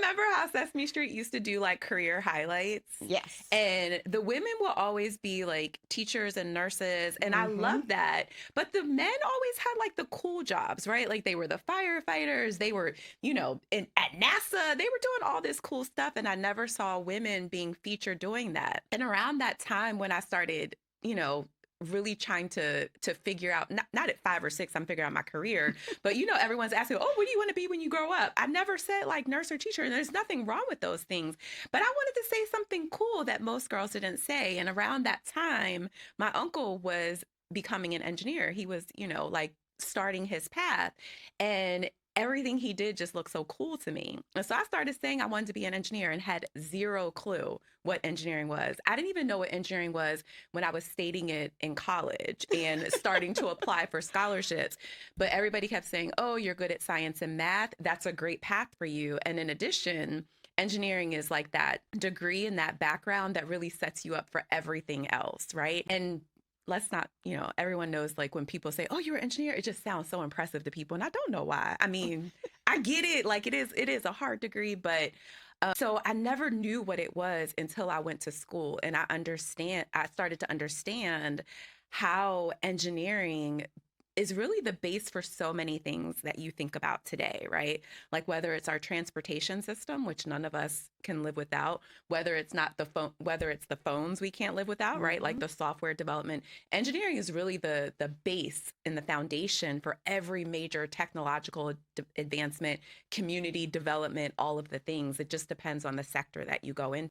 remember how Sesame Street used to do like career highlights? Yes. And the women will always be like teachers and nurses. And I love Mm-hmm. that. But the men always had like the cool jobs, right? Like they were the firefighters, they were, at NASA, they were doing all this cool stuff. And I never saw women being featured doing that. And around that time when I started, you know, really trying to figure out, not at 5 or 6 I'm figuring out my career, but everyone's asking, oh, what do you want to be when you grow up? I never said like nurse or teacher, and there's nothing wrong with those things, but I wanted to say something cool that most girls didn't say. And around that time my uncle was becoming an engineer. He was, like starting his path, and everything he did just looked so cool to me. And so I started saying I wanted to be an engineer and had zero clue what engineering was. I didn't even know what engineering was when I was stating it in college and starting to apply for scholarships. But everybody kept saying, oh, you're good at science and math. That's a great path for you. And in addition, engineering is like that degree and that background that really sets you up for everything else, right? And let's not, everyone knows like when people say, oh, you're an engineer, it just sounds so impressive to people. And I don't know why. I mean, I get it. Like it is a hard degree, but so I never knew what it was until I went to school and I started to understand how engineering is really the base for so many things that you think about today, right? Like whether it's our transportation system, which none of us can live without, whether it's the phones we can't live without, right? Mm-hmm. Like the software development. Engineering is really the base and the foundation for every major technological advancement, community development, all of the things. It just depends on the sector that you go into.